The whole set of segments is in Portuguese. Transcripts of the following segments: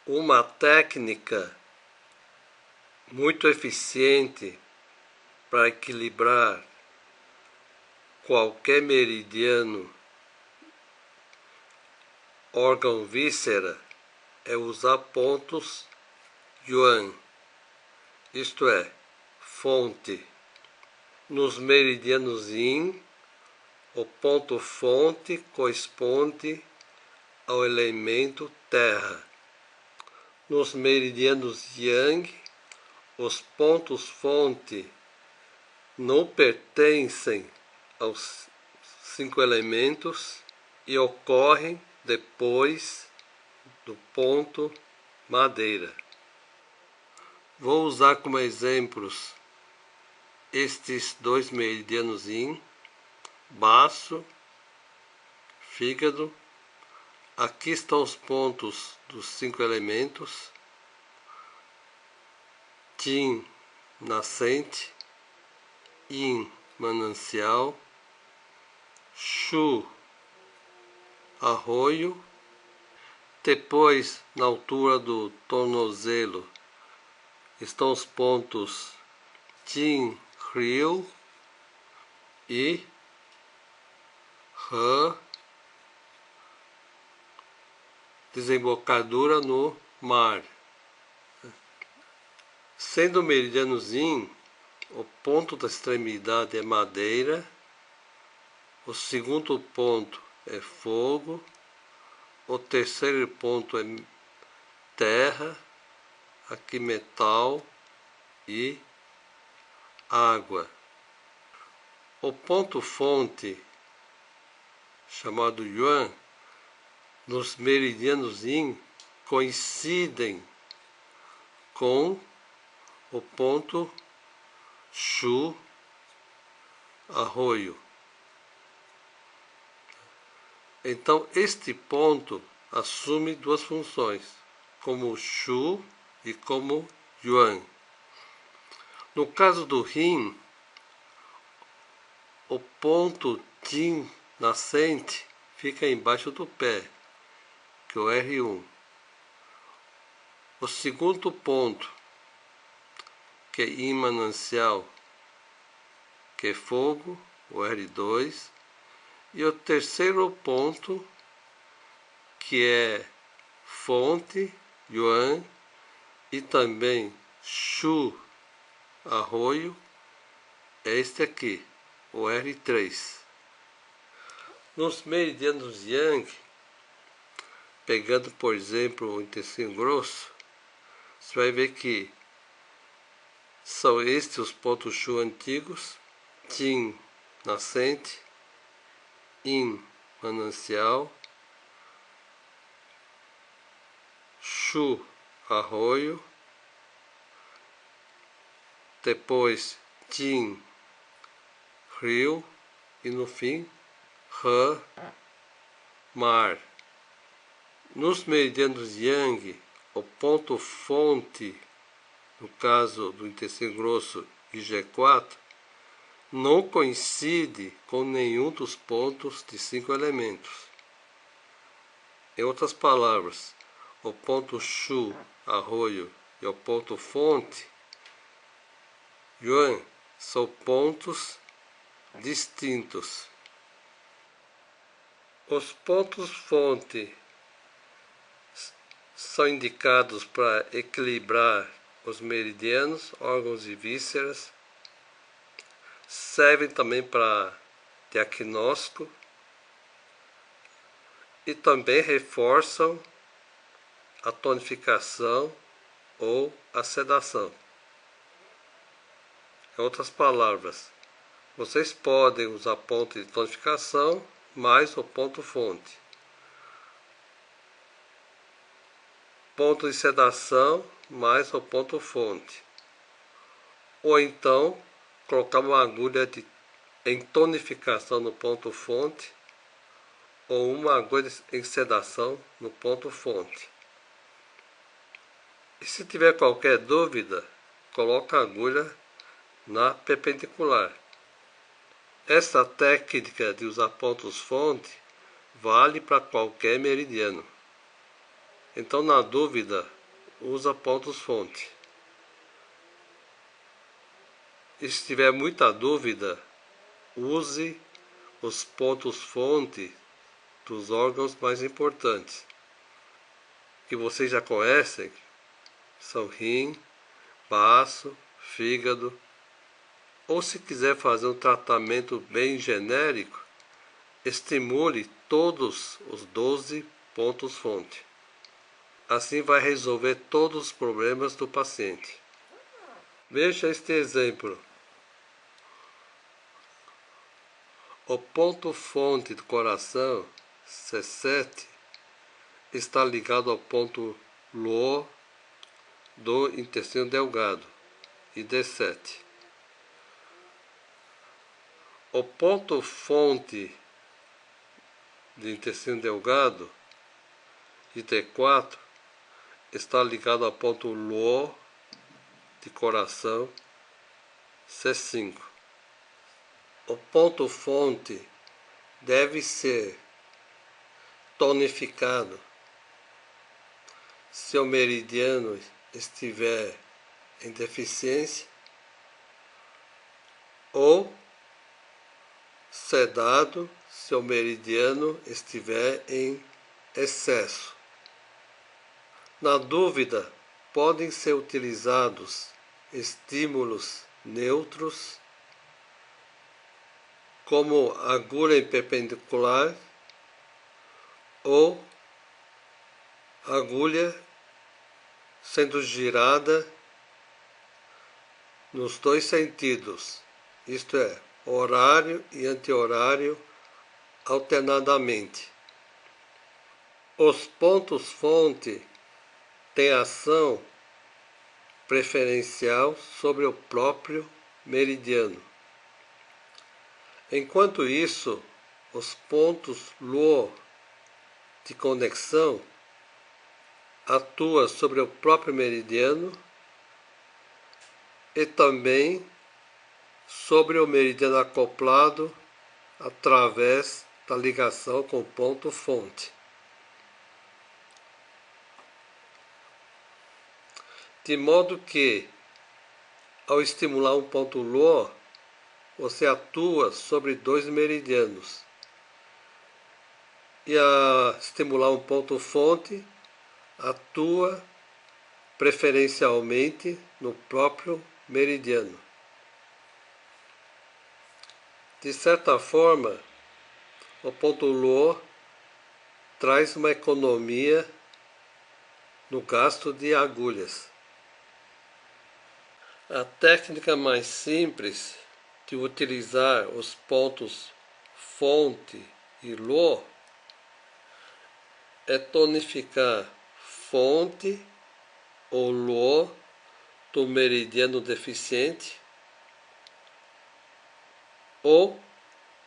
Uma técnica muito eficiente para equilibrar qualquer meridiano, órgão víscera, é usar pontos yuan, isto é, fonte. Nos meridianos yin, o ponto fonte corresponde ao elemento terra. Nos meridianos yang, os pontos fonte não pertencem aos 5 elementos e ocorrem depois do ponto madeira. Vou usar como exemplos estes 2 meridianos yin, baço, fígado. Aqui estão os pontos dos 5 elementos: Qin, nascente; Yin, manancial; Shu, arroio. Depois, na altura do tornozelo, estão os pontos Qin, rio, e Han, desembocadura no mar. Sendo o meridiano yin, o ponto da extremidade é madeira, o segundo ponto é fogo, o terceiro ponto é terra, aqui metal e água. O ponto fonte, chamado yuan, nos meridianos yin coincidem com o ponto shu, arroio. Então este ponto assume duas funções, como shu e como yuan. No caso do yin, o ponto qin nascente fica embaixo do pé, que é o R1. O segundo ponto, que é yin manancial, que é fogo, o R2. E o terceiro ponto, que é fonte, yuan, e também shu, arroio, é este aqui, o R3. Nos meridianos yang, pegando por exemplo o intestino grosso, você vai ver que são estes os pontos shu antigos: Qin, nascente; Yin, manancial; Shu, arroio; depois Qin, rio, e no fim Han, mar. Nos meridianos yang, o ponto fonte, no caso do intestino grosso e G4, não coincide com nenhum dos pontos de 5 elementos. Em outras palavras, o ponto shu, arroio, e o ponto fonte, yuan, são pontos distintos. Os pontos fonte são indicados para equilibrar os meridianos, órgãos e vísceras. Servem também para diagnóstico e também reforçam a tonificação ou a sedação. Em outras palavras, vocês podem usar ponto de tonificação mais o ponto fonte, ponto de sedação mais o ponto fonte, ou então colocar uma agulha em tonificação no ponto fonte ou uma agulha em sedação no ponto fonte. E se tiver qualquer dúvida, coloca a agulha na perpendicular. Essa técnica de usar pontos fonte vale para qualquer meridiano. Então, na dúvida, usa pontos-fonte. E se tiver muita dúvida, use os pontos-fonte dos órgãos mais importantes, que vocês já conhecem, são rim, baço, fígado. Ou se quiser fazer um tratamento bem genérico, estimule todos os 12 pontos-fonte. Assim vai resolver todos os problemas do paciente. Veja este exemplo. O ponto-fonte do coração, C7, está ligado ao ponto LO do intestino delgado, ID7. O ponto-fonte do intestino delgado, ID4, está ligado ao ponto LO de coração, C5. O ponto-fonte deve ser tonificado se o meridiano estiver em deficiência ou sedado se o meridiano estiver em excesso. Na dúvida, podem ser utilizados estímulos neutros, como agulha em perpendicular ou agulha sendo girada nos dois sentidos, isto é, horário e anti-horário alternadamente. Os pontos-fonte têm ação preferencial sobre o próprio meridiano. Enquanto isso, os pontos LO de conexão atuam sobre o próprio meridiano e também sobre o meridiano acoplado através da ligação com o ponto-fonte. De modo que, ao estimular um ponto LO, você atua sobre dois meridianos. E a estimular um ponto-fonte, atua preferencialmente no próprio meridiano. De certa forma, o ponto LO traz uma economia no gasto de agulhas. A técnica mais simples de utilizar os pontos fonte e LO é tonificar fonte ou LO do meridiano deficiente ou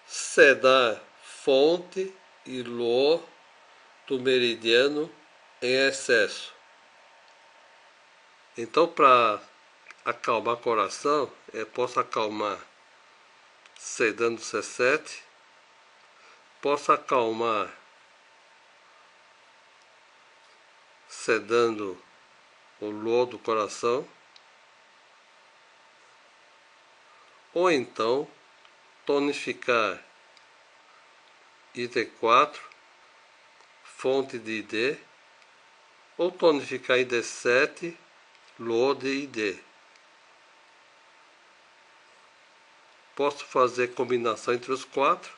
sedar fonte e LO do meridiano em excesso. Então, para acalmar o coração, eu posso acalmar sedando C7, posso acalmar sedando o LO do coração, ou então tonificar ID4, fonte de ID, ou tonificar ID7, LO de ID. Posso fazer combinação entre os quatro,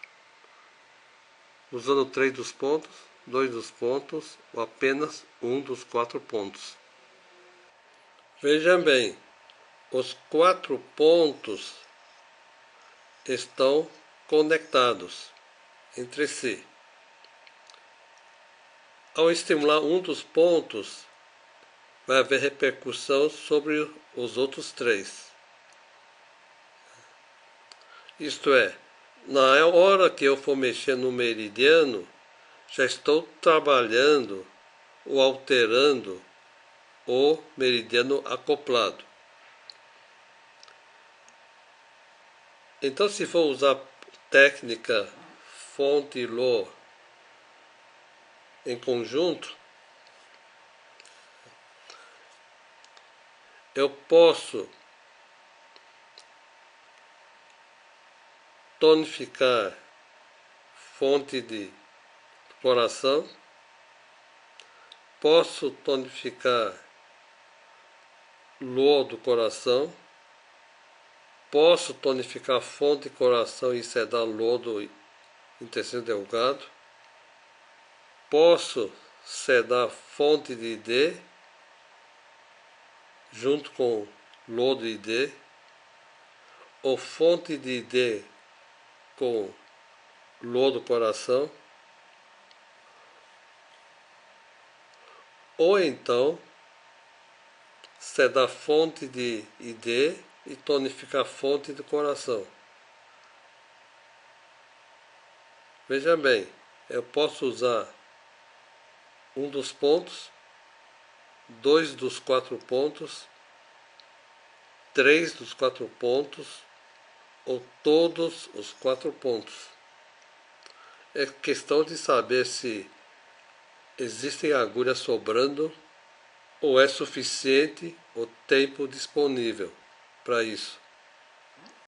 usando 3 dos pontos, 2 dos pontos, ou apenas um dos 4 pontos. Vejam bem, os 4 pontos estão conectados entre si. Ao estimular um dos pontos, vai haver repercussão sobre os outros 3. Isto é, na hora que eu for mexer no meridiano, já estou trabalhando ou alterando o meridiano acoplado. Então, se for usar técnica fonte e LO em conjunto, Eu posso tonificar fonte de coração, posso tonificar lua do coração, posso tonificar fonte de coração e sedar lua do intestino delgado, posso sedar fonte de ID junto com lua do ID, ou fonte de ID com lua do coração, ou então sedar fonte de ID e tonificar fonte do coração. Veja bem, eu posso usar um dos pontos, 2 dos 4 pontos, 3 dos 4 pontos ou todos os 4 pontos. É questão de saber se existem agulhas sobrando ou é suficiente o tempo disponível para isso.